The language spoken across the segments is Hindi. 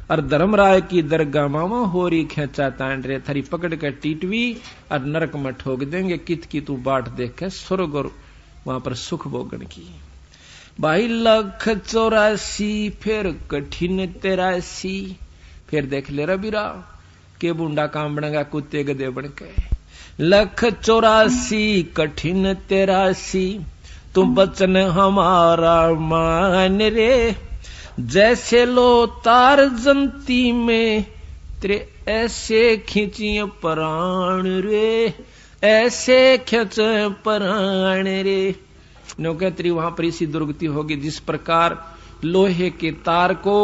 और धर्मराय की दरगाह मामा होरी खेचा तान रे थारी पकड़ के टीटवी और नरक में ठोक देंगे कित की तू बाट देख के स्वर्ग और वहां पर सुख भोगन की। भाई 184 फिर कठिन 83 फिर देख ले रबीरा के बुंडा काम बनेगा कुत्ते गधे बन के। 184 कठिन 83 तू बचन हमारा मान रे जैसे लो तार जंती में तेरे ऐसे खींचिए प्राण रे ऐसे खींच प्राण रे। नौकरी वहां पर इसी दुर्गति होगी जिस प्रकार लोहे के तार को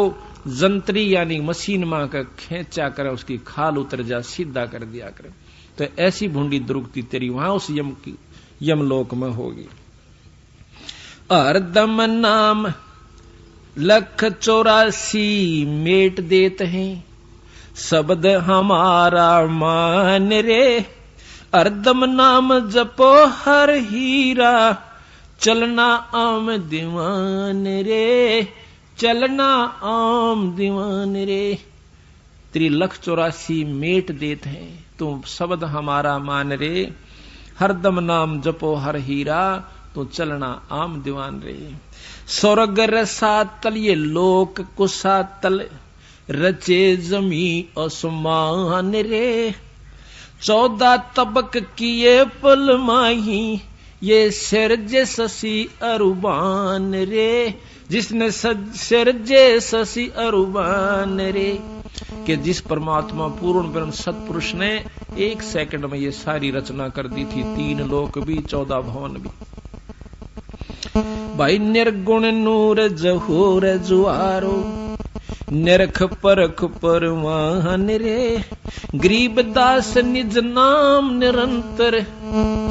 जंत्री यानी मशीन मां का खींचा कर उसकी खाल उतर जा सीधा कर दिया कर। तो ऐसी भूंडी दुर्गति तेरी वहां उस यमलोक में होगी। हरदम नाम 184 मेट देत हैं शब्द हमारा मान रे हरदम नाम जपो हर हीरा चलना आम दीवान रे चलना आम दीवान रे। 184 मेट देत हैं तुम शब्द हमारा मान रे हरदम नाम जपो हर हीरा तो चलना आम दीवान रे। स्वर्ग रसातल ये लोक कुसातल रचे जमी आसमान रे 14 तबक किए पल माही ये सिरजे शशि अरुबान रे जिसने सिरजे शशि अरुबान रे कि जिस परमात्मा पूर्ण ब्रह्म सतपुरुष ने 1 सेकंड में ये सारी रचना कर दी थी 3 लोक भी 14 भवन भी। भाई निर्गुण नूर जहूर जुआरो निरख परख परवान रे गरीब दास निज नाम निरंतर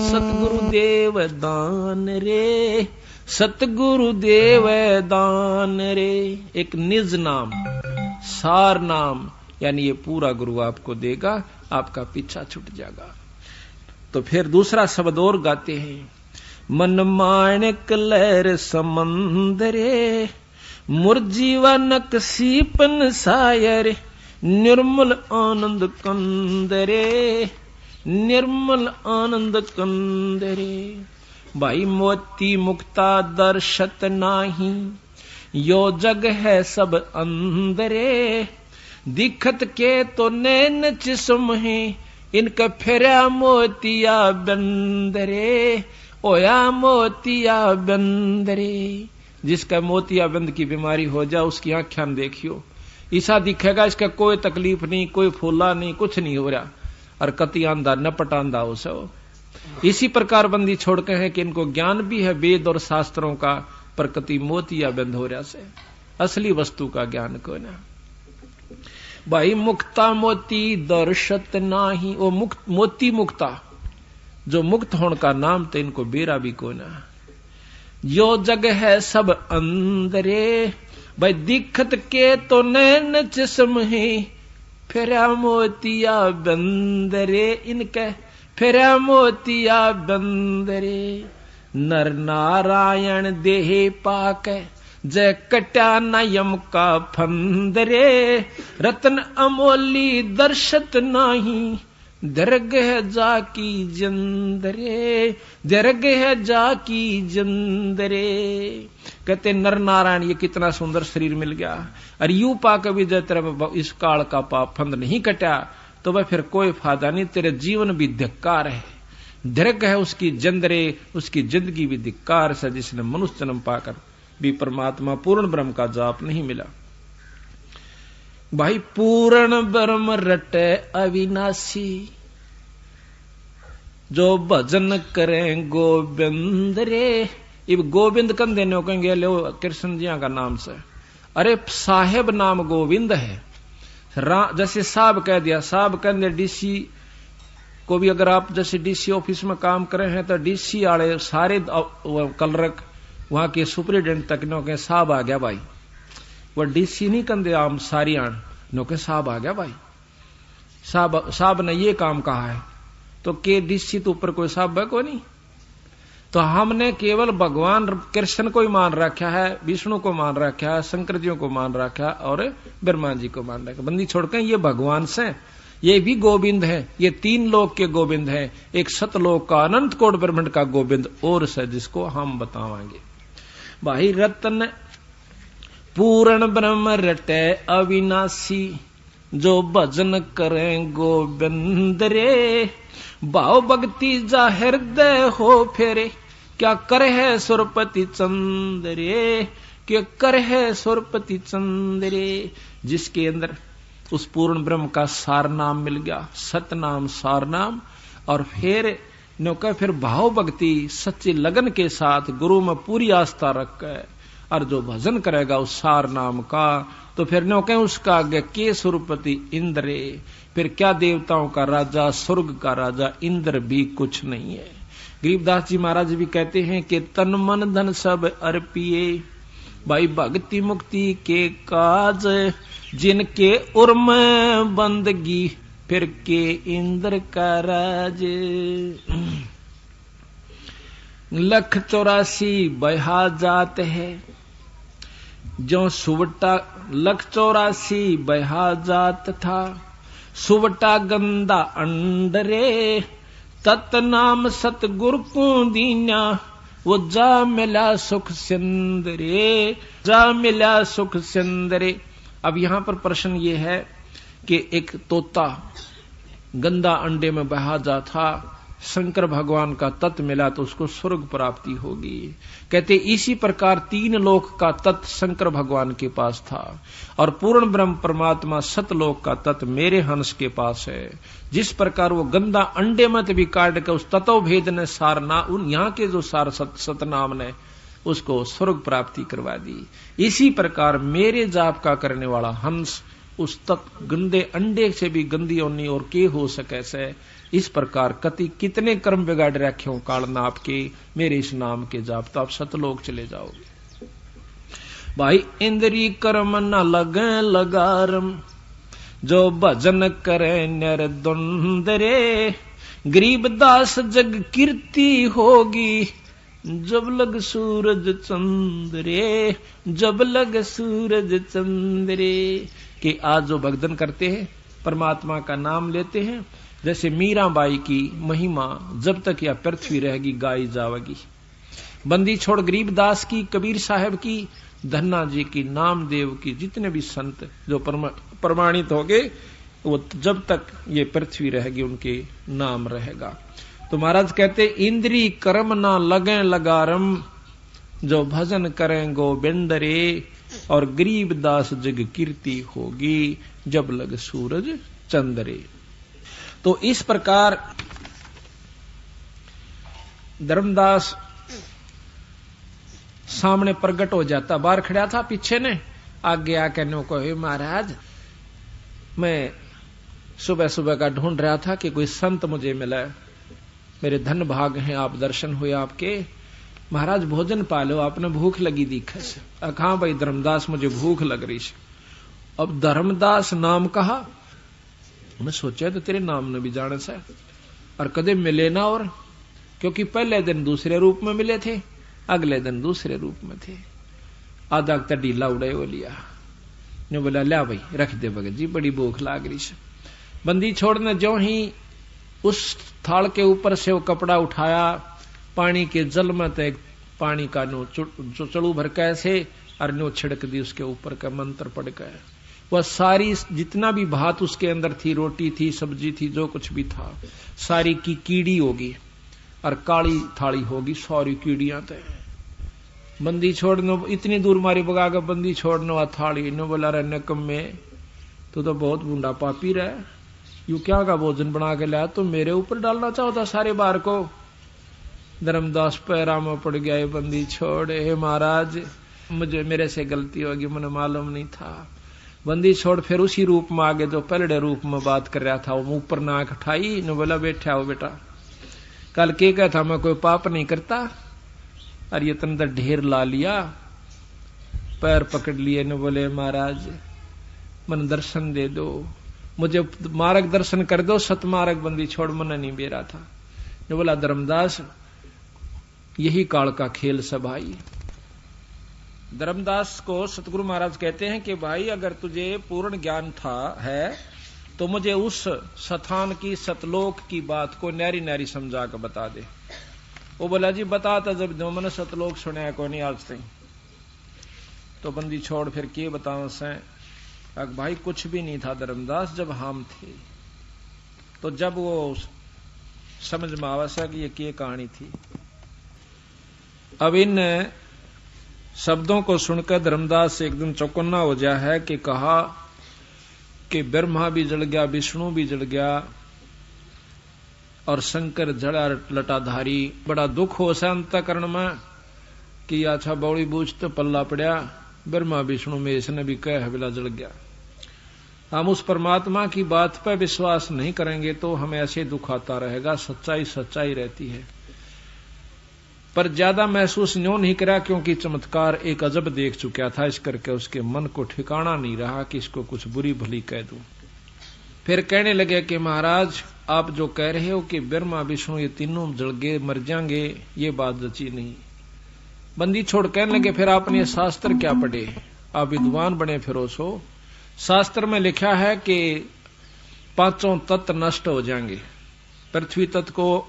सतगुरु देव दान रे सतगुरु देव दान रे। एक निज नाम सार नाम यानी ये पूरा गुरु आपको देगा आपका पीछा छूट जाएगा। तो फिर दूसरा शब्द और गाते हैं मन माणिक लहर समंदरे मुरजीवनक सीपन सायर निर्मल आनंद कंदरे निर्मल आनंद कंदरे। भाई मोती मुक्ता दर्शत नाही यो जग है सब अंदरे दिखत के तो नैन चिस्म है इनका फेरा मोतिया बंदरे ओया मोतिया बंदरे। जिसका मोतिया बंद की बीमारी हो जाए उसकी आंखें देखियो ऐसा दिखेगा इसका कोई तकलीफ नहीं कोई फूला नहीं कुछ नहीं हो रहा और कति आंधा नपट आंधा हो सो। इसी प्रकार बंदी छोड़ के है कि इनको ज्ञान भी है वेद और शास्त्रों का पर कति मोतिया बंद हो रहा से असली वस्तु का ज्ञान को ना। भाई मुक्ता मोती दर्शत नाही वो मोती मुक्ता जो मुक्त होने का नाम तो इनको बेरा भी को ना। यो जग है सब अंदरे भाई दिखत के तो नैन जिस्म है फेरा मोतिया बंदरे इनके फेरा मोतिया बंदरे। नर नारायण देह पाक जय कट्या नयम का फंदरे रतन अमोली दर्शत नाही दरगह जाकी जंदरे दरगह जाकी जंदरे। कहते नर नारायण ये कितना सुंदर शरीर मिल गया और यू पाक भी जय तेरा इस काल का पाप फंद नहीं कटा तो वह फिर कोई फायदा नहीं तेरे जीवन भी धिक्कार है दरगह है उसकी जंदरे उसकी जिंदगी भी धिक्कार से जिसने मनुष्य जन्म पाकर भी परमात्मा पूर्ण ब्रह्म का जाप नहीं मिला। भाई पूर्ण ब्रह्म रटे अविनाशी जो भजन करें गोविंद रे। ये गोविंद कन देने कहेंगे लो कृष्ण जी का नाम से अरे साहेब नाम गोविंद है जैसे साहब कह दिया साहब कह दिया। डीसी को भी अगर आप जैसे डीसी ऑफिस में काम करे हैं तो डीसी वाले सारे कलरक वहां के सुपरिटेंडेंट तक नो के साहब आ गया भाई वह डीसी नहीं कंदे आम सारी आन नो के साहब आ गया भाई साहब ने ये काम कहा है तो के डीसी तो ऊपर कोई साहब है कोई नहीं। तो हमने केवल भगवान कृष्ण को ही मान रखा है, विष्णु को मान रखा है, शंकर जी को मान रखा है और ब्रह्मा जी को मान रखा है। बंदी छोड़कर ये भगवान से, ये भी गोविंद है, ये 3 लोक के गोविंद है, एक सतलोक का अनंत कोट ब्रह्मांड का गोविंद और से जिसको हम बतावांगे। भाई रत्न पूर्ण ब्रह्म रटे अविनाशी, जो भजन करें गोविंद रे, भाव भक्ति जा हृदय हो फेरे, क्या कर है सुरपति चंद्रे, क्या कर है सुरपति चंद्रे। जिसके अंदर उस पूर्ण ब्रह्म का सार नाम मिल गया, सतनाम सार नाम, और फिर भाव भक्ति सच्ची लगन के साथ गुरु में पूरी आस्था रख कर और जो भजन करेगा उस सार नाम का, तो फिर नो कहें उसका आगे के सुरपति इंद्रे, फिर क्या देवताओं का राजा, स्वर्ग का राजा इंद्र भी कुछ नहीं है। गरीबदास जी महाराज भी कहते हैं कि तन मन धन सब अर्पिए, भाई भक्ति मुक्ति के काज, जिनके उर्म बंदगी, फिर के इंद्र का राज। 184 बहा जात है, जो सुवटा 184 बहा जात था, सुवटा गंदा अंडरे, तत् नाम सतगुरु को दीना, वो जा मिला सुख सिंदरे, जा मिला सुख सिंदरे। अब यहां पर प्रश्न ये है कि एक तोता गंदा अंडे में बहा जा था, शंकर भगवान का तत्व मिला तो उसको स्वर्ग प्राप्ति होगी। कहते इसी प्रकार 3 लोक का तत्व शंकर भगवान के पास था और पूर्ण ब्रह्म परमात्मा सतलोक का तत्व मेरे हंस के पास है। जिस प्रकार वो गंदा अंडे मत भी काट के उस तत्व भेद ने सार ना उन यहाँ के जो सार सतनाम ने उसको स्वर्ग प्राप्ति करवा दी, इसी प्रकार मेरे जाप का करने वाला हंस उस तत्व गंदे अंडे से भी गंदी होनी और के हो सके से। इस प्रकार कितने कर्म बिगाड़ रखे हो काल नाप के, मेरे इस नाम के जाप तो आप सतलोक चले जाओगे। भाई इंद्री कर्म न लगे लगारम, जो भजन करे निर्द्वंदरे, गरीबदास जग कीर्ति होगी, जब लग सूरज चंद्रे, जब लग सूरज चंद्रे। कि आज जो भक्तन करते हैं, परमात्मा का नाम लेते हैं, जैसे मीराबाई की महिमा जब तक यह पृथ्वी रहेगी गाई जावेगी। बंदी छोड़ गरीबदास की, कबीर साहब की, धन्ना जी की, नामदेव की, जितने भी संत जो प्रमाणित हो गए, वो जब तक ये पृथ्वी रहेगी उनके नाम रहेगा। तो महाराज कहते इंद्री कर्म ना लगे लगारम, जो भजन करें गोविंद रे, और गरीबदास जग कीर्ति होगी, जब लग सूरज चंद्रे। तो इस प्रकार धर्मदास सामने प्रकट हो जाता, बाहर खड़ा था, पीछे ने आगे आके नो को, महाराज मैं सुबह सुबह का ढूंढ रहा था कि कोई संत मुझे मिला, मेरे धन भाग हैं, आप दर्शन हुए आपके, महाराज भोजन पालो, आपने भूख लगी दिखे से। कहा भाई धर्मदास मुझे भूख लग रही है। अब धर्मदास नाम कहा, मैं सोचा तो तेरे नाम ने भी जाने से और कदे मिले ना, और क्योंकि पहले दिन दूसरे रूप में मिले थे, अगले दिन दूसरे रूप में थे। आधा तक ढीला उड़े वो लिया, ने बोला ला भाई रख दे भगत जी, बड़ी भूख लाग रही है। बंदी छोड़ने जो ही उस थाल के ऊपर से वो कपड़ा उठाया, पानी के जल में तो एक पानी का नो चड़ू भर कैसे और नो छिड़क दी उसके ऊपर का, मंत्र पढ़ कर वह सारी जितना भी भात उसके अंदर थी, रोटी थी, सब्जी थी, जो कुछ भी था, सारी की कीड़ी होगी और काली थाली होगी, सारी कीड़ियां थे। बंदी छोड़ने इतनी दूर मारी बगा कर बंदी छोड़ने वा थाली ने बोला रे नकम में तो बहुत बूढ़ा पापी रहा, यू क्या का भोजन बना के लाया, तो मेरे ऊपर डालना चाहता सारे बार को। धर्मदास पैरा में पड़ गया, ये बंदी छोड़, हे महाराज मुझे मेरे से गलती होगी, मुझे मालूम नहीं था। बंदी छोड़ फिर उसी रूप में आगे जो पहले रूप में बात कर रहा था, वो ऊपर नाक उठाई ने बोला बैठा हो बेटा, कल के कहा था मैं कोई पाप नहीं करता, और ये तंदर ढेर ला लिया, पैर पकड़ लिए ने बोले महाराज मन दर्शन दे दो, मुझे मार्ग दर्शन कर दो, सतमार्ग। बंदी छोड़ मन नहीं बेरा था ने बोला धर्मदास यही काल का खेल सब भाई। धर्मदास को सतगुरु महाराज कहते हैं कि भाई अगर तुझे पूर्ण ज्ञान है तो मुझे उस स्थान की सतलोक की बात को न्यारी न्यारी समझा कर बता दे। वो बोला जी बताता जब जो मैंने सतलोक सुना को नहीं आज तक। तो बंदी छोड़ फिर के बताओ से भाई कुछ भी नहीं था धर्मदास जब हम थे। तो जब वो समझ में आवश्यक कि ये क्या कहानी थी। अब इन शब्दों को सुनकर धर्मदास एकदम चौकन्ना हो गया है कि कहा कि ब्रह्मा भी जल गया, विष्णु भी जल गया और शंकर जड़ा लटाधारी। बड़ा दुख हो सा अंतःकरण में कि अच्छा बौड़ी बूझ तो पल्ला पड़ा, ब्रह्मा विष्णु में इसने भी कह हवेला जल गया। हम उस परमात्मा की बात पर विश्वास नहीं करेंगे तो हमें ऐसे दुख आता रहेगा। सच्चाई सच्चाई रहती है, पर ज्यादा महसूस न्यों नहीं करा क्योंकि चमत्कार एक अजब देख चुका था। इस करके उसके मन को ठिकाना नहीं रहा कि इसको कुछ बुरी भली कह दूं। फिर कहने लगे कि महाराज आप जो कह रहे हो कि ब्रह्मा विष्णु ये तीनों जल गए मर जाएंगे, ये बात जची नहीं। बंदी छोड़ कहने लगे फिर आपने शास्त्र क्या पढ़े, आप विद्वान बने फिरो सो। शास्त्र में लिखा है कि पांचों तत्व नष्ट हो जाएंगे। पृथ्वी तत्व को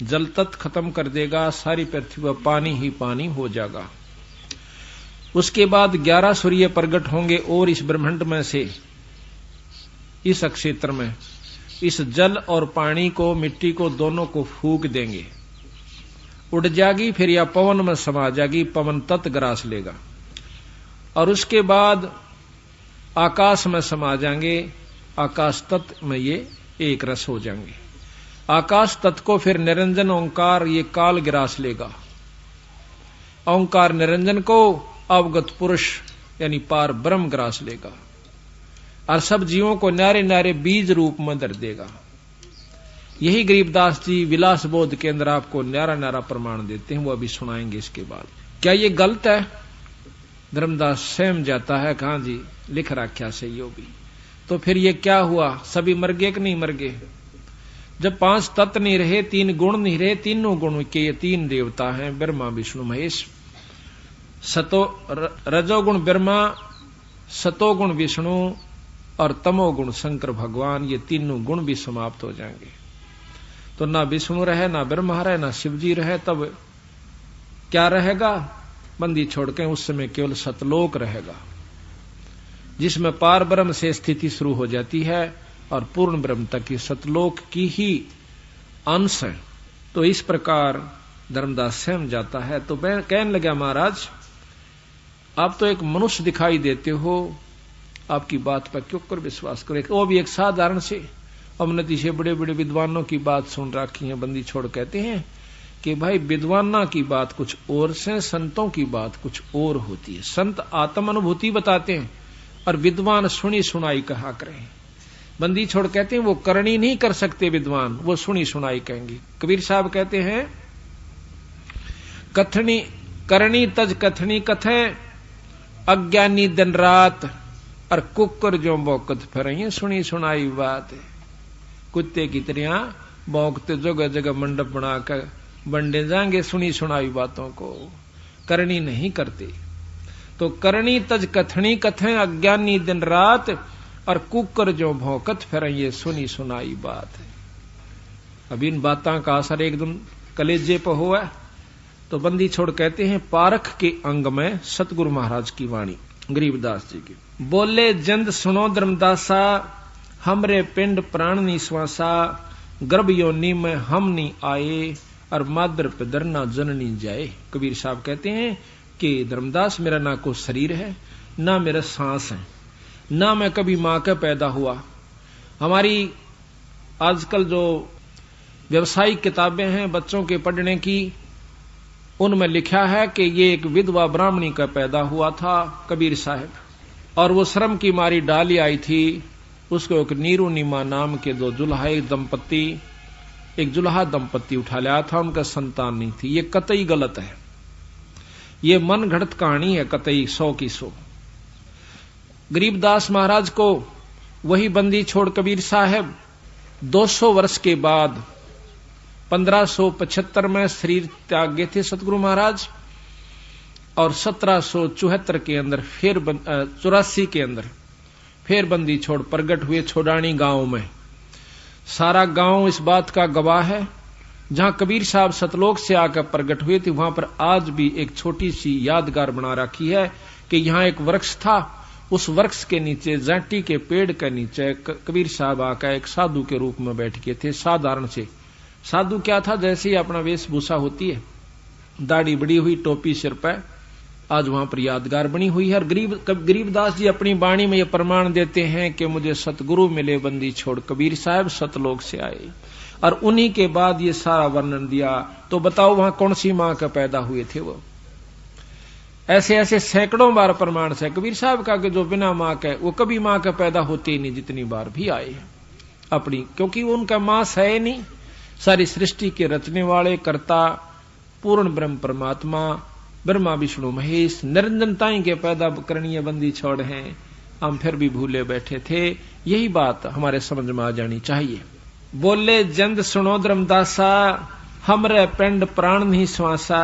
जल तत्व खत्म कर देगा, सारी पृथ्वी पर पानी ही पानी हो जाएगा। उसके बाद 11 सूर्य प्रकट होंगे और इस ब्रह्मांड में से इस क्षेत्र में इस जल और पानी को मिट्टी को दोनों को फूंक देंगे, उड़ जाएगी फिर या पवन में समा जाएगी, पवन तत्व ग्रास लेगा। और उसके बाद आकाश में समा जाएंगे, आकाश तत्व में ये एक रस हो जाएंगे। आकाश तत्व को फिर निरंजन ओंकार ये काल ग्रास लेगा। ओंकार निरंजन को अवगत पुरुष यानी पार ब्रह्म ग्रास लेगा और सब जीवों को न्यारे न्यारे बीज रूप में धर देगा। यही गरीबदास जी विलास बोध के अंदर आपको न्यारा न्यारा प्रमाण देते हैं, वो अभी सुनाएंगे इसके बाद। क्या ये गलत है? धर्मदास सहम जाता है, कहां जी लिख रखा सही हो भी। तो फिर ये क्या हुआ, सभी मर गए कि नहीं मर गए? जब 5 तत्व नहीं रहे, 3 गुण नहीं रहे, तीनों गुण के ये 3 देवता हैं ब्रह्मा विष्णु महेश। रजोगुण ब्रह्मा, सतोगुण विष्णु और तमोगुण शंकर भगवान, ये तीनों गुण भी समाप्त हो जाएंगे। तो ना विष्णु रहे, ना ब्रह्मा रहे, ना शिवजी रहे, तब क्या रहेगा? बंदी छोड़ के उस समय केवल सतलोक रहेगा, जिसमें पार ब्रह्म से स्थिति शुरू हो जाती है और पूर्ण ब्रह्म तक की सतलोक की ही अंश है। तो इस प्रकार धर्मदास सहम जाता है। तो मैं कहने लगा महाराज आप तो एक मनुष्य दिखाई देते हो, आपकी बात पर क्यों कर विश्वास करे? वो भी एक साधारण से अवनति से बड़े बड़े विद्वानों की बात सुन रखी है। बंदी छोड़ कहते हैं कि भाई विद्वाना की बात कुछ और से, संतों की बात कुछ और होती है। संत आत्म अनुभूति बताते हैं और विद्वान सुनी सुनाई कहा करें। बंदी छोड़ कहते हैं वो करनी नहीं कर सकते विद्वान, वो सुनी सुनाई कहेंगे। कबीर साहब कहते हैं कथनी करनी तज कथनी कथे, अज्ञानी दिन रात और कुकर जो भौंकत फिर सुनी सुनाई बात है। कुत्ते की तरह भौंकते जगह जगह मंडप बनाकर बंडे जाएंगे सुनी सुनाई बातों को, करनी नहीं करते। तो करनी तज कथनी कथे, अज्ञानी दिन रात और कुकर जो भौंकत फिर ये सुनी सुनाई बात है। अब इन बातों का असर एकदम कलेजे पर हुआ। तो बंदी छोड़ कहते हैं पारख के अंग में सतगुरु महाराज की वाणी गरीबदास जी की। बोले जंद सुनो धर्मदासा, हमरे पिंड प्राण निश्वासा, गर्भ योनि में हम नहीं आए और मादर पे दरना जननी जाए। कबीर साहब कहते हैं कि धर्मदास मेरा ना कोई शरीर है, ना मेरा सांस है, ना मैं कभी मां का पैदा हुआ। हमारी आजकल जो व्यवसायिक किताबें हैं बच्चों के पढ़ने की, उनमें लिखा है कि ये एक विधवा ब्राह्मणी का पैदा हुआ था कबीर साहब, और वो श्रम की मारी डाली आई थी। उसको एक नीरू नीमा नाम के 2 जुल्हा दंपत्ति, एक जुल्हा दंपत्ति उठा लिया था, उनका संतान नहीं थी। ये कतई गलत है, ये मन घड़त कहानी है, कतई 100 की 100। गरीबदास महाराज को वही बंदी छोड़ कबीर साहब 200 वर्ष के बाद 1575 में शरीर त्याग गए थे सतगुरु महाराज, और 1774 के अंदर फिर 84 के अंदर फिर बंदी छोड़ प्रगट हुए छोड़ानी गांव में। सारा गांव इस बात का गवाह है, जहां कबीर साहब सतलोक से आकर प्रगट हुए थे वहां पर आज भी एक छोटी सी यादगार बना रखी है कि यहां एक वृक्ष था, उस वृक्ष के नीचे जाटी के पेड़ के नीचे कबीर साहब आकर एक साधु के रूप में बैठ गए थे। साधारण से साधु क्या था, जैसे ही अपना वेशभूषा होती है, दाढ़ी बड़ी हुई, टोपी सिर पर, आज वहां पर यादगार बनी हुई है। और गरीबदास जी अपनी वाणी में ये प्रमाण देते हैं कि मुझे सतगुरु मिले बंदी छोड़, कबीर साहब सतलोक से आए, और उन्हीं के बाद ये सारा वर्णन दिया। तो बताओ वहां कौन सी मां का पैदा हुए थे वो? ऐसे ऐसे सैकड़ों बार प्रमाण से कबीर साहब का कि जो बिना मां के वो कभी मां का पैदा होते ही नहीं, जितनी बार भी आए अपनी, क्योंकि उनका मां है नहीं। सारी सृष्टि के रचने वाले कर्ता पूर्ण ब्रह्म परमात्मा ब्रह्मा विष्णु महेश निरंजनताई के पैदा करणीय बंदी छोड़ हैं, हम फिर भी भूले बैठे थे। यही बात हमारे समझ में आ जानी चाहिए। बोले जंद सुनो धर्मदासा, हमरे पिंड प्राण नहीं श्वासा,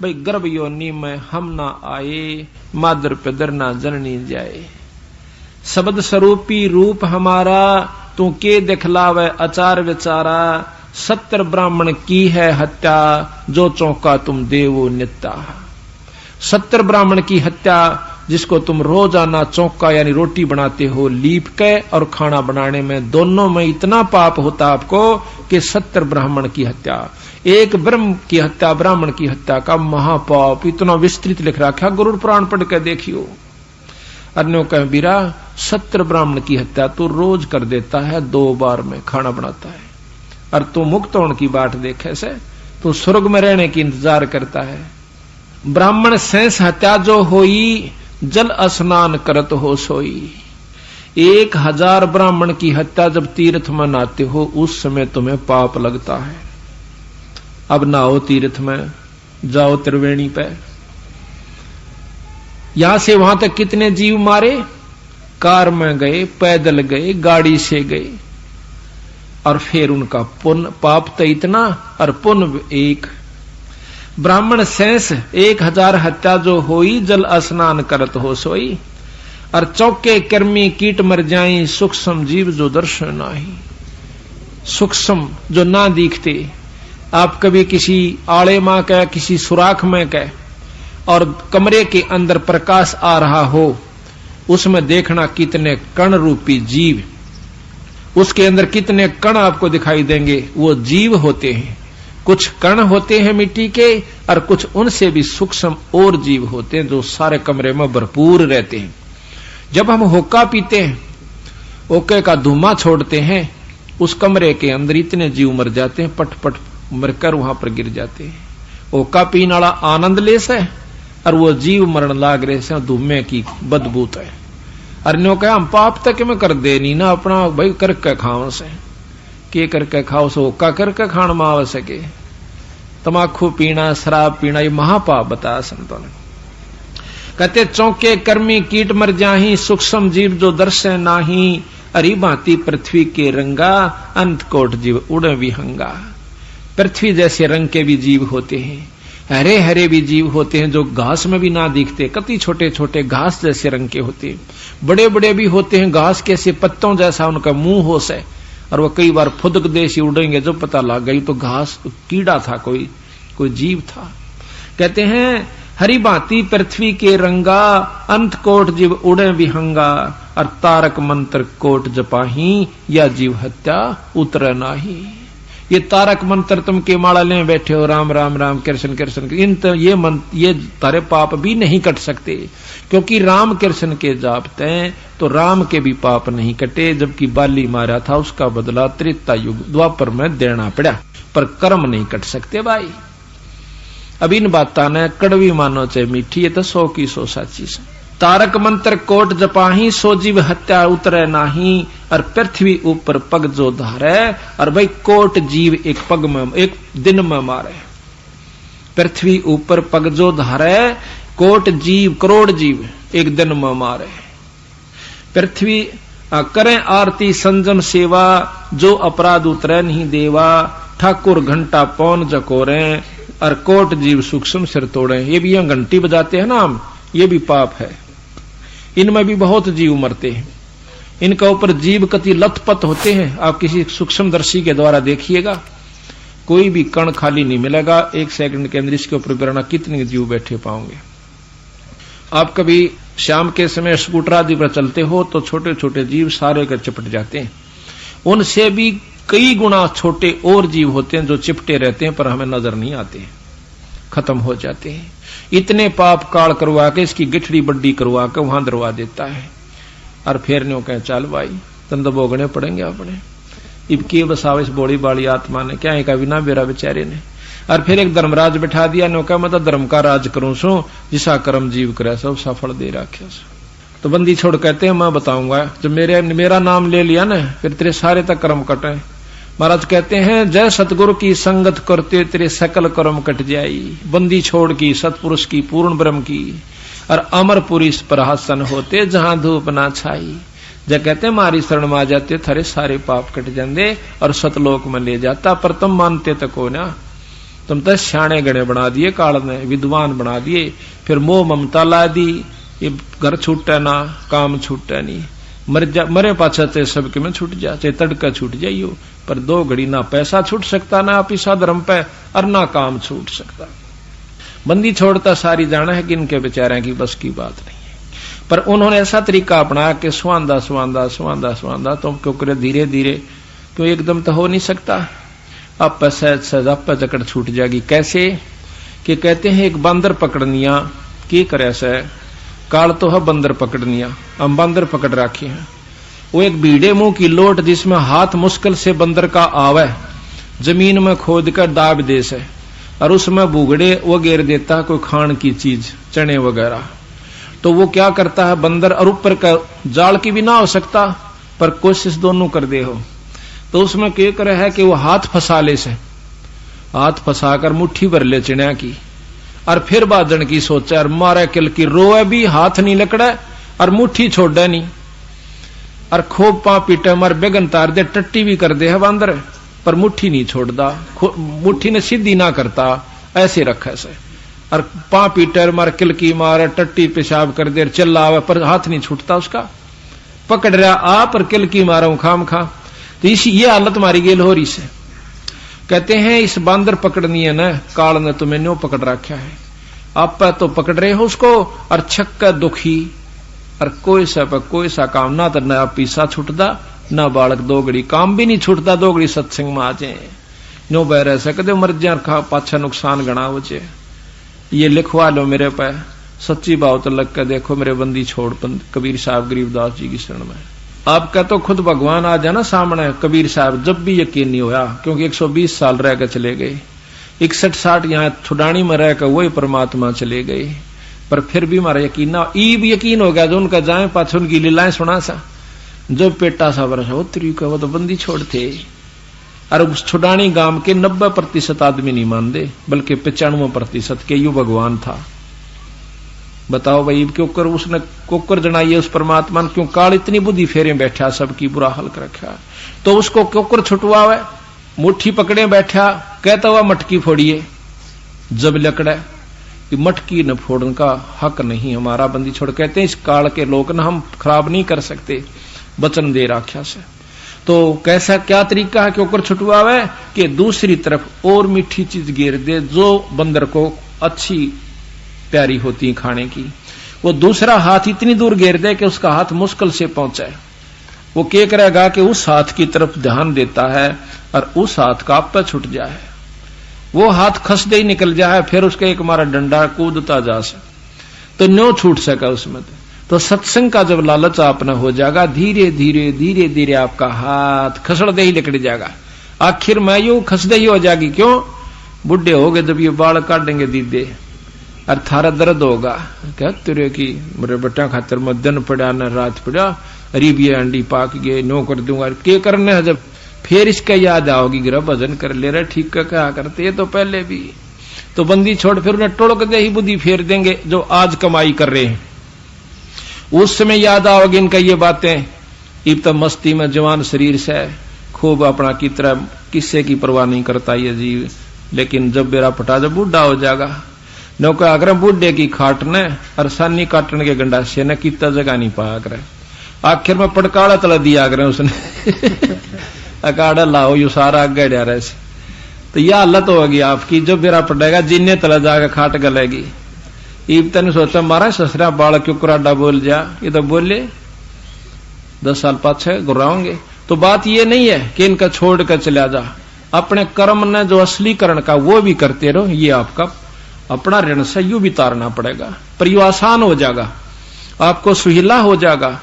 भाई गर्भ योनि में हम ना आए, मादर पिदर ना जननी जाए। शब्द स्वरूपी रूप हमारा, तू के दिखलावे आचार विचारा, 70 ब्राह्मण की है हत्या, जो चौंका तुम देवो नित्या। 70 ब्राह्मण की हत्या, जिसको तुम रोजाना चौका यानी रोटी बनाते हो लीप के, और खाना बनाने में दोनों में इतना पाप होता आपको कि 70 ब्राह्मण की हत्या, एक ब्रह्म की हत्या, ब्राह्मण की हत्या का महापाप इतना विस्तृत लिख रखा। गुरु पुराण पढ़ के देखियो। अन्यों कह बीरा 70 ब्राह्मण की हत्या तू रोज कर देता है, 2 बार में खाना बनाता है, और तू मुक्त होने की बाट देखे से तू स्वर्ग में रहने की इंतजार करता है। ब्राह्मण सेंस हत्या जो होई, जल स्नान करत हो सोई। 1000 ब्राह्मण की हत्या जब तीर्थ में नहाते हो उस समय तुम्हें पाप लगता है। अब नहाओ तीर्थ में, जाओ त्रिवेणी पे, यहां से वहां तक कितने जीव मारे, कार में गए, पैदल गए, गाड़ी से गए, और फिर उनका पुण्य पाप तो इतना और पुण्य एक। ब्राह्मण सेंस 1000 हत्या जो होई, जल स्नान करत हो सोई, और चौके कर्मी कीट मर जाई, सूक्ष्म जीव जो दर्शन नाही। सूक्ष्म जो ना दिखते, आप कभी किसी आड़े में कह, किसी सुराख में कह, और कमरे के अंदर प्रकाश आ रहा हो, उसमें देखना कितने कण रूपी जीव, उसके अंदर कितने कण आपको दिखाई देंगे, वो जीव होते हैं। कुछ कण होते हैं मिट्टी के, और कुछ उनसे भी सूक्ष्म और जीव होते हैं जो सारे कमरे में भरपूर रहते हैं। जब हम होका पीते हैं, ओके का धुआं छोड़ते हैं, उस कमरे के अंदर इतने जीव मर जाते हैं, पट पट मरकर वहां पर गिर जाते हैं। होका पीने वाला आनंद ले से, और वो जीव मरण लाग रहे से धुएं की बदबूत है। अन्यों कहा हम पाप तक में कर दे नहीं ना, अपना भाई करके खाओ से, के करके खाओ से होका करके खान में आ सके। तमाकू पीना, शराब पीना, ये महापाप बताया संतों ने। कहते चौके कर्मी कीट मर जाही, सूक्ष्म जीव जो दर्शे नाही, अरी भांति पृथ्वी के रंगा, अंत कोट जीव उड़े विहंगा। पृथ्वी जैसे रंग के भी जीव होते हैं, हरे हरे भी जीव होते हैं जो घास में भी ना दिखते, कति छोटे छोटे घास जैसे रंग के होते हैं, बड़े बड़े भी होते हैं घास के से पत्तों जैसा उनका मुंह हो से, और वो कई बार फुदक देसी उड़ेंगे, जो पता लग गई तो घास कीड़ा था, कोई जीव था। कहते हैं हरि भांति पृथ्वी के रंगा, अंत कोट जीव उड़े विहंगा, और तारक मंत्र कोट जपाही, या जीव हत्या उतर नाही। ये तारक मंत्र तुम के माला ले बैठे हो, राम राम राम कृष्ण कृष्ण, ये तारे पाप भी नहीं कट सकते, क्योंकि राम कृष्ण के जापते तो राम के भी पाप नहीं कटे। जबकि बाली मारा था उसका बदला त्रेता युग द्वापर में देना पड़ा, पर कर्म नहीं कट सकते भाई। अब इन बातों ने कड़वी मानो चाहे मीठी, ये तो 100 की 100 साची से। तारक मंत्र कोट जपाही, सो जीव हत्या उतरे नाही, और पृथ्वी ऊपर पग जो धारे, और भाई कोट जीव एक पग में एक दिन में मारे। पृथ्वी ऊपर पग जो धारे, कोट जीव करोड़ जीव एक दिन में मारे। पृथ्वी करें आरती संजम सेवा, जो अपराध उतरे नहीं देवा, ठाकुर घंटा पौन जकोरे और कोट जीव सूक्ष्म सिर तोड़े। ये भी यहाँ घंटी बजाते हैं ना हम, ये भी पाप है। इनमें भी बहुत जीव मरते हैं। इनका ऊपर जीव कति लथपथ होते हैं। आप किसी सूक्ष्मदर्शी के द्वारा देखिएगा, कोई भी कण खाली नहीं मिलेगा। 1 सेकंड के अंदर इसके ऊपर बिना कितने जीव बैठे पाओगे। आप कभी शाम के समय स्कूटर आदि पर चलते हो तो छोटे छोटे जीव सारे के चिपट जाते हैं। उनसे भी कई गुना छोटे और जीव होते हैं जो चिपटे रहते हैं पर हमें नजर नहीं आते, खत्म हो जाते हैं। इतने पाप काल करवा के इसकी गिठड़ी बड्डी करवा के वहां दरवा देता है और फिर न्यों कहे चल भाई तन तो भोगने पड़ेंगे अपने। इब के बसाव इस बोली बाली आत्मा ने क्या कहा बिना बेरा बेचारे ने। और फिर एक धर्मराज बैठा दिया, न्यों कहा मैं तो धर्म का राज करूं सो, जिसा कर्म जीव करे सब सफल दे रखे। तो बंदी छोड़ कहते हैं मैं बताऊंगा, जब मेरा नाम ले लिया ना फिर तेरे सारे तक कर्म कटे। महाराज कहते हैं जय सतगुरु की संगत करते तेरे सकल कर्म कट जाई। बंदी छोड़ की सतपुरुष की पूर्ण ब्रह्म की और अमरपुरी प्रहसन होते जहां धूप ना छाई। जब कहते हैं मारी शरण में आ जाते थारे सारे पाप कट जाते और सतलोक में ले जाता। पर तुम मानते तो को ना, तुम तो सियाणे गणे बना दिए, काल ने विद्वान बना दिए, फिर मोह ममता ला दी। ये घर छूटे ना काम छूटे नहीं, मरे पाछा ते सबके में छूट जा, चाहे तड़का छूट जाइयो। पर 2 घड़ी ना पैसा छूट सकता ना पिसा धर्म पे और ना काम छूट सकता। बंदी छोड़ता सारी जाना है कि इनके बेचारे की बस की बात नहीं है। पर उन्होंने ऐसा तरीका अपनाया कि स्वांदा स्वांदा स्वांदा स्वांदा तुम क्यों करे धीरे धीरे, क्यों एकदम तो हो नहीं सकता। अब सहज सहज आप जकड़ छूट जाएगी। कैसे कि कहते हैं एक बंदर पकड़निया की करे से काल तो है बंदर पकड़निया, हम बंदर पकड़ रखे हैं। वो एक भीड़े मुंह की लोट जिसमें हाथ मुश्किल से बंदर का आवे, जमीन में खोद कर दाब दे से और उसमें बुगड़े वो घेर देता है कोई खान की चीज चने वगैरह। तो वो क्या करता है बंदर, और ऊपर का जाल की भी ना हो सकता पर कोशिश दोनों कर दे हो। तो उसमें क्या करे है कि वो हाथ फंसा ले से, हाथ फंसाकर मुट्ठी भर ले चिड़िया की और फिर बाजन की सोचा और मारे किल की रोए भी हाथ नहीं लकड़े और मुट्ठी छोड़े नहीं और खूब पा पीटे मर बेगन तार दे टट्टी भी कर दे है बंदर पर मुट्ठी नहीं छोड़दा, मुट्ठी ने सीधी ना करता ऐसे रखा से और पा पीटर मार किल की मारे टट्टी पेशाब कर दे चिल्लावे पर हाथ नहीं छूटता उसका। पकड़ रहा आ पर किल की मारा खाम खा। तो इसी ये हालत मारी गेल हो रही से। कहते हैं इस बंदर पकड़नी है ना काल ने तुम्हें न्यों पकड़ रखा है, आप तो पकड़ रहे हो उसको और छक्का दुखी और कोई सा काम ना तो नया पीसा छूटता ना बालक 2 घड़ी काम भी नहीं छूटता। 2 घड़ी सत्संग में आ जाए न्यो बह रह सकते मर जा खा पाछा नुकसान गणा हो जाए। ये लिखवा लो मेरे पे सच्ची बात लग कर देखो मेरे बंदी छोड़ कबीर साहब गरीबदास जी की शरण में। आपका तो खुद भगवान आ जाना सामने कबीर साहब जब भी यकीन नहीं होया, क्योंकि 120 साल रह कर चले गए, 61-60 यहाँ छुड़ानी में रह कर वही परमात्मा चले गए। पर फिर भी हमारा यकीन ना ईब यकीन हो गया जो उनका जाए पाछ उनकी लीलाएं सुना सा जो पेटा सा बरस हो तरीका वो तो बंदी छोड़ थे। और उस छुड़ानी गांव के 90% आदमी नहीं मानते बल्कि 95% के यू भगवान था। बताओ भाई क्यों कर उसने कोकर जनाई है उस परमात्मा ने, क्यों काल इतनी बुद्धि फेरे बैठा सबकी बुरा हल कर रखा तो उसको क्यों छुटवावे, मुट्ठी पकड़े बैठा कहता हुआ मटकी फोड़िए जब लकड़े कि मटकी न फोड़ने का हक नहीं हमारा। बंदी छोड़ कहते हैं इस काल के लोग ना हम खराब नहीं कर सकते वचन दे राख्या से। तो कैसा क्या तरीका है कि ऊपर छुटवावे कि दूसरी तरफ और मीठी चीज गिर दे जो बंदर को अच्छी प्यारी होती खाने की, वो दूसरा हाथ इतनी दूर घेर दे कि उसका हाथ मुश्किल से पहुंचे। वो क्या करेगा कि उस हाथ की तरफ ध्यान देता है और उस हाथ का आप पे छुट जाए, वो हाथ खसदे ही निकल जाए, फिर उसका एक मारा डंडा कूदता जा तो न्यो छूट सका उसमें। तो सत्संग का जब लालच आपना हो जाएगा धीरे धीरे धीरे धीरे आपका हाथ खसड़ दे ही निकल जाएगा, आखिर में यूं खसदे ही हो जाएगी। क्यों बुढ़े हो गए जब ये बाल काटेंगे दीदे और थारा दर्द होगा क्या तेरे की मेरे बेटा खातर में दिन पड़ा न रात पड़ा अरीब ये अंडी पाक गए नो कर दूंगा के करने है। जब फिर इसका याद आओगी गिरा भजन कर ले रहे ठीक का क्या करते ये तो पहले भी। तो बंदी छोड़ फिर उन्हें टोड़क दे ही बुद्धि फेर देंगे जो आज कमाई कर रहे हैं। उस समय याद आओगे इनका ये बातें, इब तो मस्ती में जवान शरीर से खूब अपना की तरह किससे की परवाह नहीं करता ये जीव। लेकिन जब बेरा पटा जब बूढ़ा हो जाएगा नौका अगर बूढ़े की खाट ने और सानी काटने के गंडासे ने कितना जगह नहीं पाया करे। आखिर में पड़काड़ा तला दिया करे उसने अकाड़ा लाओ यू सारा आगे डा रहे से। तो यह हालत होगी आपकी, जब बेरा पड़ेगा जिन्ने तला जाकर खाट गलेगी। ईब तेन सोचा मारा ससरा बाल क्यों कुराडा बोल जा, ये तो बोले 10 साल पाछे गुर्राओगे। तो बात ये नहीं है कि इनका छोड़ कर चला जा, अपने कर्म ने जो असलीकरण का वो भी करते रहो। ये आपका अपना ऋण से यू भी तारना पड़ेगा, पर यू आसान हो जाएगा, आपको सुहिला हो जाएगा,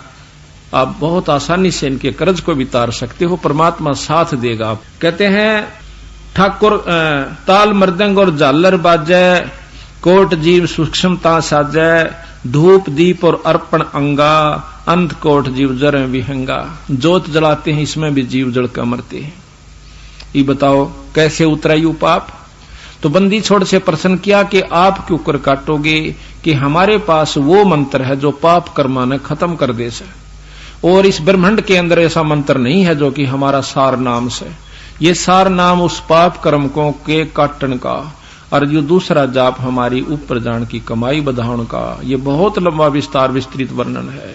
आप बहुत आसानी से इनके कर्ज को भी तार सकते हो, परमात्मा साथ देगा। आप कहते हैं ठाकुर ताल मृदंग और झालर बाजे, कोट जीव सूक्ष्मता साजे, धूप दीप और अर्पण अंगा, अंत कोट जीव जर विहंगा। जोत जलाते हैं इसमें भी जीव जल कर मरते हैं। ये बताओ कैसे उतरा यू पाप। तो बंदी छोड़ से प्रश्न किया कि आप क्यों कर काटोगे, कि हमारे पास वो मंत्र है जो पाप कर्मा ने खत्म कर दे से, और इस ब्रह्मांड के अंदर ऐसा मंत्र नहीं है जो कि हमारा सार नाम से। ये सार नाम उस पाप कर्म को के काटन का, और जो दूसरा जाप हमारी ऊपर जान की कमाई बधाउन का। ये बहुत लंबा विस्तार विस्तृत वर्णन है।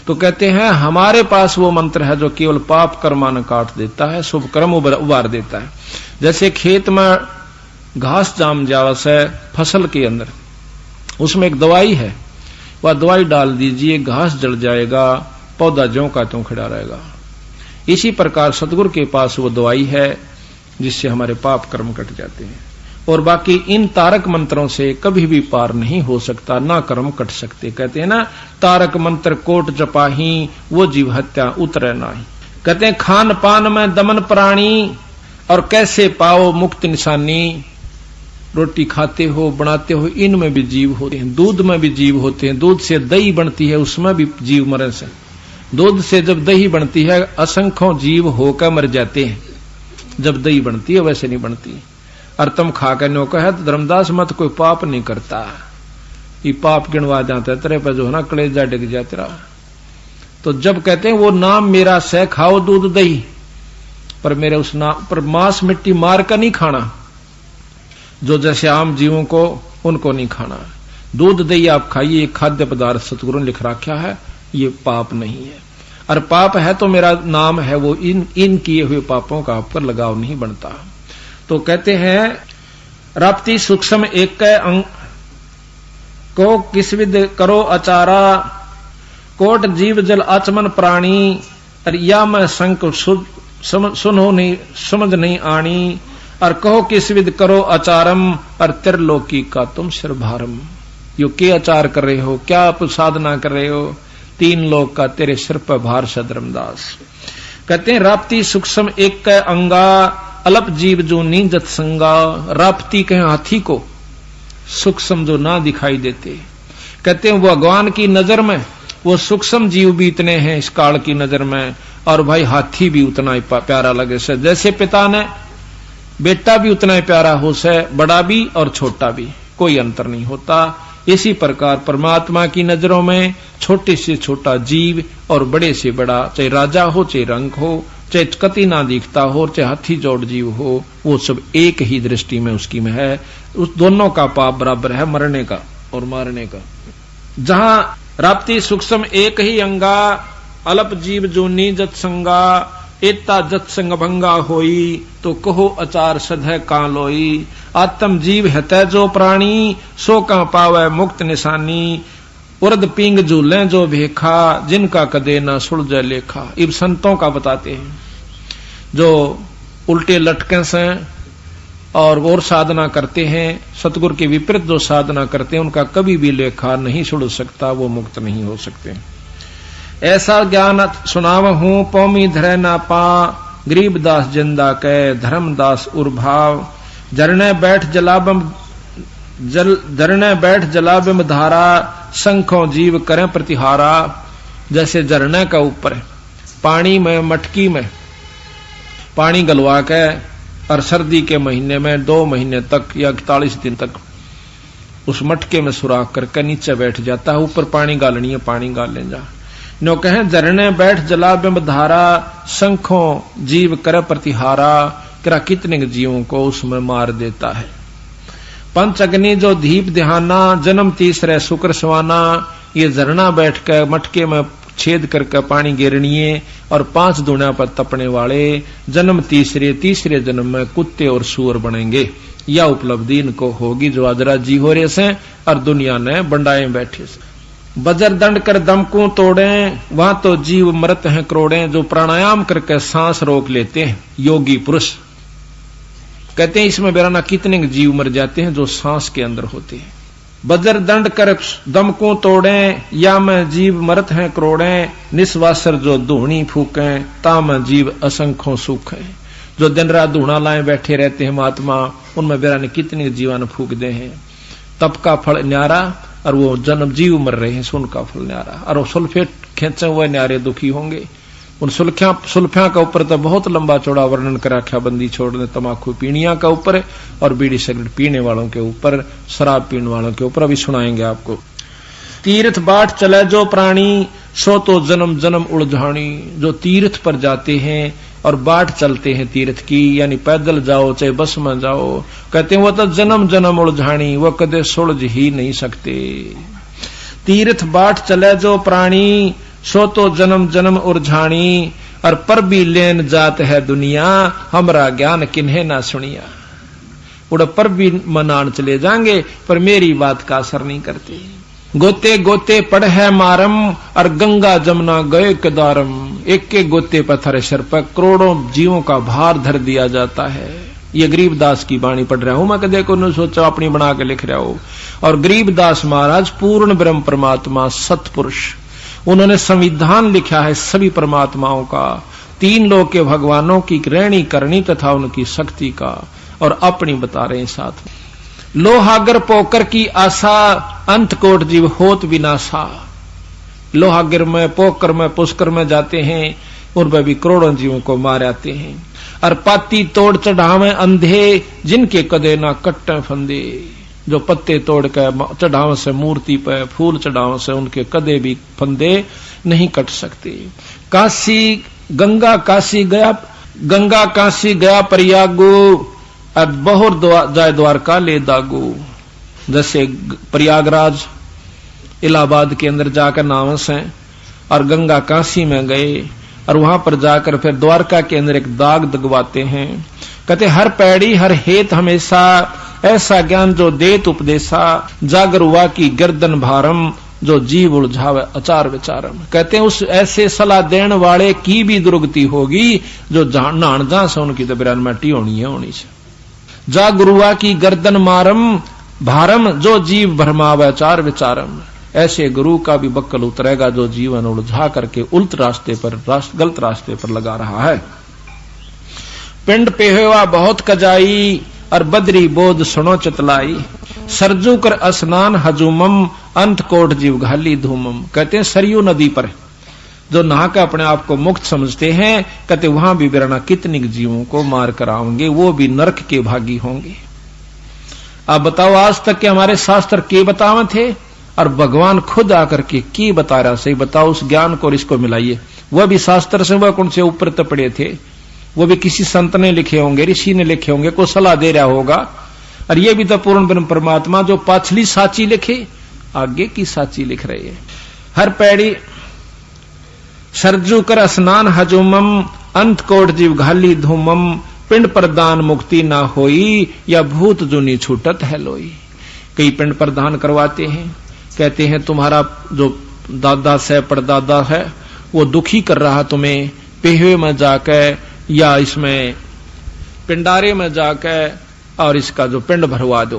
तो कहते हैं हमारे पास वो मंत्र है जो केवल पाप कर्मान काट देता है, शुभ कर्म उबार देता है। जैसे खेत में घास जाम जावस है फसल के अंदर, उसमें एक दवाई है, वह दवाई डाल दीजिए घास जल जाएगा, पौधा ज्यों का त्यों खड़ा रहेगा। इसी प्रकार सतगुरु के पास वो दवाई है जिससे हमारे पाप कर्म कट जाते हैं, और बाकी इन तारक मंत्रों से कभी भी पार नहीं हो सकता, ना कर्म कट सकते। कहते हैं ना तारक मंत्र कोट जपाही, वो जीव हत्या उतरे नाही। कहते हैं खान पान में दमन प्राणी, और कैसे पाओ मुक्त निशानी। रोटी खाते हो बनाते हो इनमें भी जीव होते हैं, दूध में भी जीव होते हैं, दूध से दही बनती है उसमें भी जीव मरे से। दूध से जब दही बनती है असंख्यों जीव होकर मर जाते हैं, जब दही बनती है वैसे नहीं बनती। और तुम खाकर नो कहे तो धर्मदास मत कोई पाप नहीं करता, ये पाप गिनवा जाता तेरे पे जो है ना कलेजा डिग जा तेरा। तो जब कहते हैं वो नाम मेरा से खाओ दूध दही, पर मेरे उस नाम पर मांस मिट्टी मार कर नहीं खाना, जो जैसे आम जीवों को उनको नहीं खाना। दूध दही आप खाइए, खाद्य पदार्थ सतगुरु ने लिख रखा है, ये पाप नहीं है। और पाप है तो मेरा नाम है वो इन किए हुए पापों का आप पर लगाव नहीं बनता। तो कहते हैं राप्ती सूक्ष्म एक अंग को किस विद करो अचारा, कोट जीव जल आचमन प्राणी, और या मैं संक सुनो नहीं समझ नहीं आनी, और कहो किस विद करो अचारम, और त्रिलोकी का तुम सिर भारम। यो के आचार कर रहे हो, क्या आप साधना कर रहे हो, 3 लोक का तेरे सिर पर भार है धर्मदास। कहते हैं राप्ती सूक्ष्म एक अंगा, अल्प जीव जो नींजत संगा। राप्ती कहें हाथी को, सूक्ष्म जो ना दिखाई देते। कहते हैं भगवान की नजर में वो सूक्ष्म जीव भी इतने हैं इस काल की नजर में, और भाई हाथी भी उतना ही प्यारा लगे से। जैसे पिता ने बेटा भी उतना ही प्यारा हो से, बड़ा भी और छोटा भी, कोई अंतर नहीं होता। इसी प्रकार परमात्मा की नजरों में छोटे से छोटा जीव और बड़े से बड़ा, चाहे राजा हो चाहे रंग हो, चाहे कति ना दिखता हो, चाहे हाथी जोड़ जीव हो, वो सब एक ही दृष्टि में उसकी में है। उस दोनों का पाप बराबर है, मरने का और मारने का। जहां राप्ती सूक्ष्म एक ही अंगा, अल्प जीव जो नीजत संगा, एता जत संग भंगा होई, तो कहो अचार सधै कां लोई। आत्म जीव हतै जो प्राणी, सो का पावै मुक्त निशानी। उर्द पिंग झूलें जो भेखा, जिनका कदे न सुलझे लेखा। इब संतों का बताते हैं जो उल्टे लटके से और साधना करते हैं, सतगुरु के विपरीत जो साधना करते हैं, उनका कभी भी लेखा नहीं सुलझ सकता, वो मुक्त नहीं हो सकते। ऐसा ज्ञान सुनाव हूं पौमी धरे ना पा, गरीबदास जिंदा कै धर्मदास उर्भाव। जरने बैठ जलाबिम धारा, संखों जीव करें प्रतिहारा। जैसे झरने का ऊपर पानी में मटकी में पानी गलवा के, और सर्दी के महीने में 2 महीने तक या 41 दिन तक उस मटके में सुराख करके नीचे बैठ जाता है, ऊपर पानी गालनी है, पानी गाल ले जा। नो कहें झरने बैठ जलाबिम धारा, संखों जीव कर प्रतिहारा। करा कितने जीवों को उसमें मार देता है। पंच अग्नि जो दीप दिहाना, जन्म तीसरे शुक्र सवाना, ये झरना बैठकर मटके में छेद करके पानी गिरनिए और 5 दुनिया पर तपने वाले, जन्म तीसरे जन्म में कुत्ते और सूअर बनेंगे। यह उपलब्धि इनको होगी जो आदरा जी हो रहे से और दुनिया ने बंडाए बैठे से। बजर दंड कर दमकू तोड़े, वहां तो जीव मरत हैं करोड़े, जो प्राणायाम करके सांस रोक लेते हैं योगी पुरुष। कहते हैं इसमें बेराना कितने जीव मर जाते हैं जो सांस के अंदर होते हैं। बजर दंड कर दमकू तोड़े, या में जीव मरत हैं करोड़े, निस्वासर जो धूणी फूके, ताम जीव असंख्यों सुख है। जो दिन रात धूणा लाए बैठे रहते हैं महात्मा, उनमें बेराने कितने जीवन फूक दे हैं। तप का फल न्यारा और वो जन्म जीव मर रहे हैं, सुन का फल न्यारा। और वो सुल्फेट खेचे हुए न्यारे दुखी होंगे। उन सुल्फिया का ऊपर तो बहुत लंबा चौड़ा वर्णन कर रखा, बंदी छोड़ने तमाकू पीणिया का ऊपर और बीड़ी सिगरेट पीने वालों के ऊपर, शराब पीने वालों के ऊपर अभी सुनाएंगे आपको। तीर्थ बाट चले जो प्राणी, सो तो जन्म जन्म उलझानी। जो तीर्थ पर जाते हैं और बाट चलते हैं तीर्थ की, यानी पैदल जाओ चाहे बस में जाओ, कहते हैं वो तो जन्म जन्म उलझानी, वो कदे सुलझ ही नहीं सकते। तीर्थ बाट चले जो प्राणी, सो तो जन्म जन्म उलझानी, और पर भी लेन जात है दुनिया, हमरा ज्ञान किन्हे ना सुनिया। उड़ पर भी मनान चले जाएंगे पर मेरी बात का असर नहीं करते। गोते गोते पड़ है मारम, और गंगा जमुना गए कदारम। एक के गोते पत्थर सर पर करोड़ों जीवों का भार धर दिया जाता है। ये गरीबदास की वाणी पढ़ रहा हूं मैं, कदे को न सोचा अपनी बना के लिख रहा हूं। और गरीबदास महाराज पूर्ण ब्रह्म परमात्मा सतपुरुष, उन्होंने संविधान लिखा है सभी परमात्माओं का, 3 लोक के भगवानों की रहनी करनी तथा उनकी शक्ति का, और अपनी बता रहे हैं साथ में। लोहागर पोकर की आशा, अंत कोट जीव होत विनाशा। लोहागर में, पोकर में, पुष्कर में जाते हैं, उनमें भी करोड़ों जीवों को मार आते हैं। और पाती तोड़ चढ़ावे अंधे, जिनके कदे ना कट्टे फंदे। जो पत्ते तोड़ कर चढ़ावे से मूर्ति पर, फूल चढ़ावे से उनके कदे भी फंदे नहीं कट सकते। काशी गंगा काशी गया प्रयागो, अब बहुर जाय द्वारका ले दागो। जैसे प्रयागराज इलाहाबाद के अंदर जाकर नावस हैं, और गंगा काशी में गए, और वहां पर जाकर फिर द्वारका के अंदर एक दाग दगवाते हैं। कहते हर पैड़ी हर हेत हमेशा, ऐसा ज्ञान जो देत उपदेशा, जागर हुआ की गर्दन भारम, जो जीव उलझावे अचार विचारम। कहते हैं उस ऐसे सलाह देने वाले की भी दुर्गति होगी जो नान जहां से उनकी तो बिरान मटी होनी है होनी से। जा गुरुआ की गर्दन मारम भारम, जो जीव भरमावे अचार विचारम। ऐसे गुरु का भी बक्कल उतरेगा जो जीवन उलझा करके उल्ट रास्ते पर, गलत रास्ते पर लगा रहा है। पिंड पेहवा बहुत कजाई, और बदरी बोध सुनो चितलाई। सरजू कर स्नान हजूमम, अंत कोट जीव घाली धूमम। कहते हैं सरयू नदी पर जो नहा के अपने आप को मुक्त समझते हैं, कहते वहां भी बिरना कितने जीवों को मार कर आएंगे, वो भी नरक के भागी होंगे। आप बताओ आज तक के हमारे शास्त्र के बतावे थे, और भगवान खुद आकर के की बता रहा। सही बताओ उस ज्ञान को और इसको मिलाइए। वह भी शास्त्र से, वह कौन से ऊपर तपड़े थे, वो भी किसी संत ने लिखे होंगे, ऋषि ने लिखे होंगे, को सलाह दे रहा होगा। और ये भी तो पूर्ण ब्रह्म परमात्मा जो पाछली साची लिखे, आगे की साची लिख रहे हैं। हर पैड़ी सरजू कर स्नान हजूमम, अंत कोट जीव घाली धूमम। पिंड प्रदान मुक्ति ना होई, या भूत जुनी छूटत है लोई। कई पिंड प्रदान करवाते हैं, कहते हैं तुम्हारा जो दादा से परदादा है वो दुखी कर रहा तुम्हें, पेहवे में जाकर या इसमें पिंडारे में जाकर और इसका जो पिंड भरवा दो।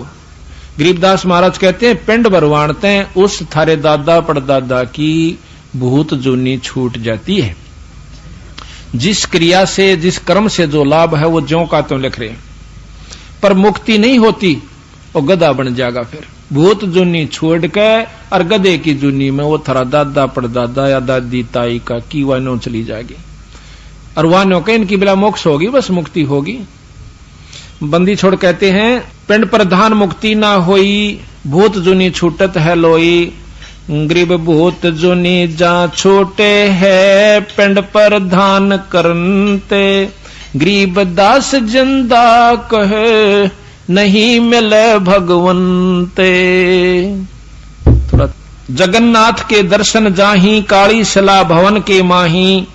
गरीबदास महाराज कहते हैं पिंड भरवाते हैं, उस थारे दादा परदादा की भूत जुनी छूट जाती है। जिस क्रिया से, जिस कर्म से जो लाभ है वो ज्यों का त्यों लिख रहे, पर मुक्ति नहीं होती, वो गधा बन जाएगा। फिर भूत जुनी छोड़ के और गधे की जुनी में वो थारा दादा परदादा या दादी ताई का की वानो चली जाएगी, और वानो के इनकी बिला मोक्ष होगी, बस मुक्ति होगी। बंदी छोड़ कहते हैं पिंड प्रधान मुक्ति ना होई, भूत जुनी छूटत है लोई। गरीब भूत जुनी जा छोटे है, पिंड प्रधान करनते। गरीबदास जिंदा कहे नहीं मिले भगवंते। थोड़ा जगन्नाथ के दर्शन जाही काली शिला भवन के माही।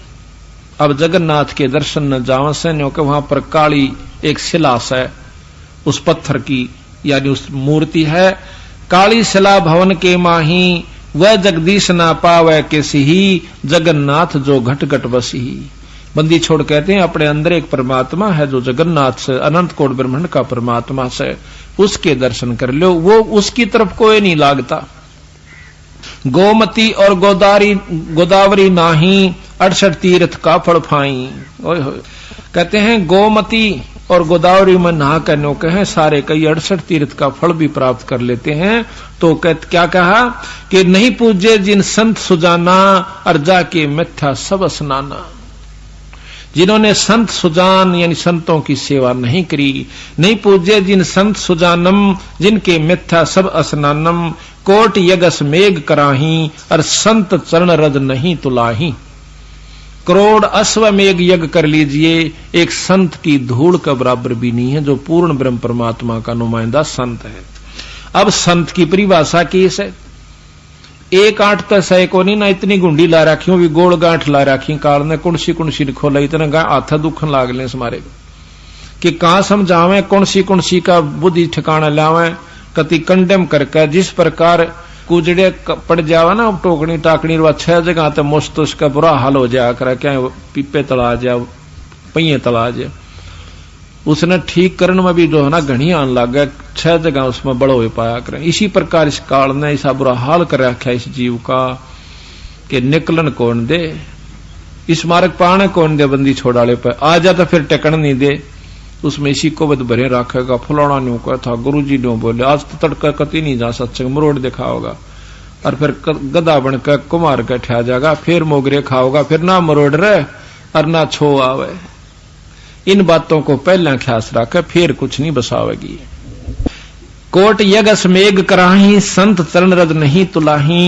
अब जगन्नाथ के दर्शन न जावन से क्योंकि वहां पर काली एक शिला है, उस पत्थर की यानी उस मूर्ति है। काली शिला भवन के माही वह जगदीश ना पावे किसी ही जगन्नाथ जो घट घट बसी। बंदी छोड़ कहते हैं अपने अंदर एक परमात्मा है जो जगन्नाथ से अनंत कोट ब्रह्मांड का परमात्मा से, उसके दर्शन कर लो, वो उसकी तरफ कोई नहीं लागता। गोमती और गोदावरी नाही 68 तीर्थ का फल फाई। कहते हैं गोमती और गोदावरी में नहा करने कहे सारे कई 68 तीर्थ का फल भी प्राप्त कर लेते हैं। तो क्या कहा कि नहीं पूजे जिन संत सुजाना और जाके मिथ्या सब स्नाना। जिन्होंने संत सुजान यानी संतों की सेवा नहीं करी, नहीं पूजे जिन संत सुजानम जिनके मिथ्या सब स्नानम। कोट यगस मेघ कराही और संत चरण रज नहीं तुलाही। करोड़ अश्वमेघ यज्ञ कर लीजिए, एक संत की धूल का बराबर भी नहीं है जो पूर्ण ब्रह्म परमात्मा का नुमाइंदा संत है। अब संत की परिभाषा की है, एक आठ तो सह को नहीं ना इतनी गुंडी ला रखी भी गोल गांठ ला रखी काल ने कुणसी कुणसी खोला इतना हाथ दुखन लाग ले हमारे कि कहां समझावे कुणसी का बुद्धि ठिकाना लावे। कति कंडेम करके जिस प्रकार कुजड़े पड़ जावा ना टोकनी टाकनी 6 जगह तो मुश्त उसका बुरा हाल हो जाया करे, क्या पीपे तला जा पहिए तला जा। उसने ठीक करने में भी जो है ना घनी आन लग गया, 6 जगह उसमें बड़ो हो पाया करे। इसी प्रकार इस काल ने ऐसा बुरा हाल कर रखा इस जीव का कि निकलन कौन दे, इस मार्ग पाने कौन दे। बंदी छोड़ाले पे आ जा तो फिर टेकन नहीं दे, उसमें इसी को बद भरे रखेगा। फुलाना न्यू का था, गुरु जी न्यू बोले आज तो तड़का कति नहीं जा सत्संग मरोड़ दिखाओगा और फिर गदा बनकर कुमार के ठा जाएगा, फिर मोगरे खाओगा, फिर ना मरोड़ रहे और ना छो आवे। इन बातों को पहला ख्यास रखे, फिर कुछ नहीं बसावेगी। कोट यगस मेघ कराही संत चरण रज नहीं तुलाही।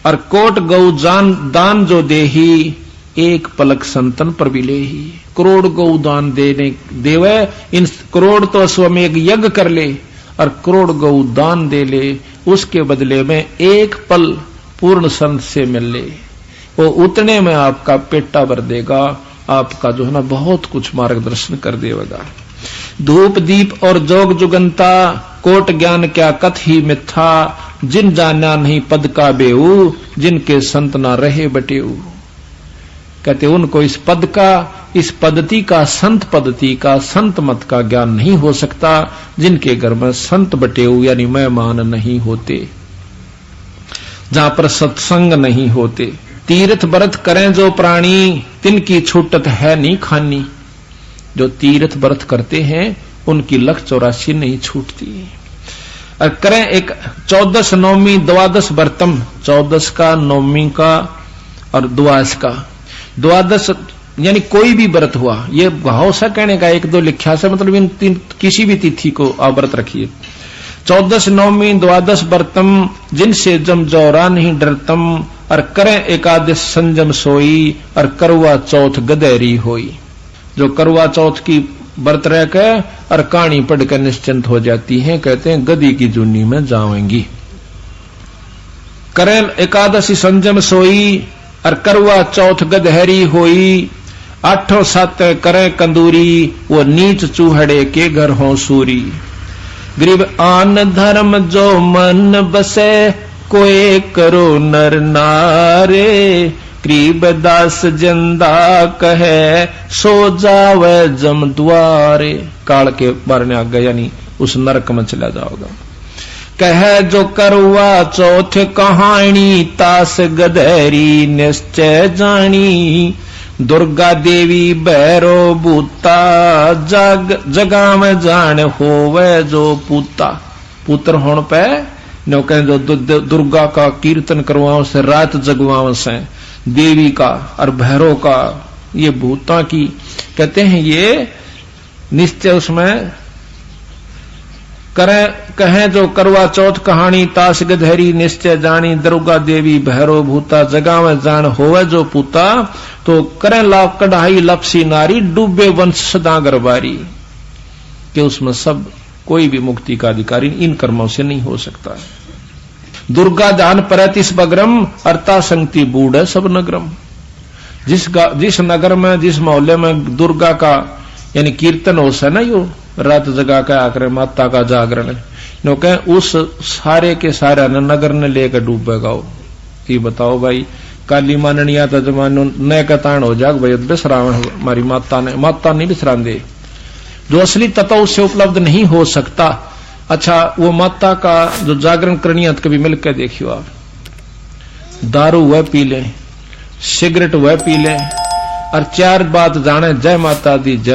और कोट गौ जान दान जो देही एक पलक संतन पर भी लेही। करोड़ गौ दान देवे, इन करोड़ तो अश्वमेघ यज्ञ कर ले और करोड़ गौ दान दे ले, उसके बदले में एक पल पूर्ण संत से मिल ले, वो उतने में आपका पेटा भर देगा, आपका जो है ना बहुत कुछ मार्गदर्शन कर देगा। धूप दीप और जोग जुगंता कोट ज्ञान क्या कथ ही मिथ्या। जिन जाना नहीं पद का बेऊ जिनके संत ना रहे बटेऊ। कहते उनको इस पद का, इस पद्धति का, संत पद्धति का, संत मत का ज्ञान नहीं हो सकता जिनके घर में संत बटेऊ यानी मेहमान नहीं होते, जहां पर सत्संग नहीं होते। तीर्थ व्रत करें जो प्राणी तिनकी छूटत है नहीं खानी। जो तीर्थ व्रत करते हैं उनकी 184 नहीं छूटती। और करें एक 14 नौमी द्वादश व्रतम, 14 का, नौमी का और द्वादश का। द्वादश यानी कोई भी व्रत हुआ, ये भाव सा कहने का, 1-2 लिखा से मतलब इन किसी भी तिथि को आप व्रत रखिए। 14 नौमी द्वादश व्रतम जिनसे जम जौरा नहीं डरतम। और करें एकादश संजम सोई और करवा चौथ गदेरी होई। जो करवा चौथ की व्रत रह के और कहानी पढ़कर निश्चिंत हो जाती हैं, कहते हैं गदी की जूनी में जाएंगी। करें एकादशी संजम सोई और करवा चौथ गदहरी होई। 8 7 करें कंदूरी वो नीच चूहड़े के घर हो सूरी। गरीब आन धर्म जो मन बसे कोई करो नर नारे। गरीब दास जिंदा कहे सो जावे जम द्वारे। काल के मारने आ गया यानी उस नरक में चला जाओगा। कह जो करवा चौथ कहानी तास गधेरी निश्चय जानी। दुर्गा देवी भैरो बूता जगा में जान होवे जो पूता। पुत्र होने पे नो कहें जो दुर्गा का कीर्तन करवाओ से रात जगवाओ से, देवी का और भैरव का, ये भूता की कहते हैं ये निश्चय उसमें कहें जो करवा चौथ कहानी ताश गधेरी निश्चय जानी दुर्गा देवी भैरो भूता जगावे जान होवे जो पूता तो करें लाभ कढ़ाई लपसी नारी डूबे वंश सदा गरबारी कि उसमें सब कोई भी मुक्ति का अधिकारी इन कर्मों से नहीं हो सकता। दुर्गा दान परतिस बग्रम अर्ता संगति बूढ़ है सब नगरम। जिस नगर में जिस मोहल्ले में दुर्गा का यानी कीर्तन हो सा ना यो रात जगा के आकर माता का जागरण नो कह उस सारे के सारे नगर ने लेकर डूबेगा। ये बताओ भाई काली माननिया तो जमानो न कतान हो जाग भाई बिसरावण हमारी माता नहीं बिसरान दे जो असली तत्व उससे उपलब्ध नहीं हो सकता। अच्छा वो माता का जो जागरण करनी है तो कभी मिलकर देखियो आप, दारू वह पी ले सिगरेट वह पी ले और चार बात जाने जय माता दी जय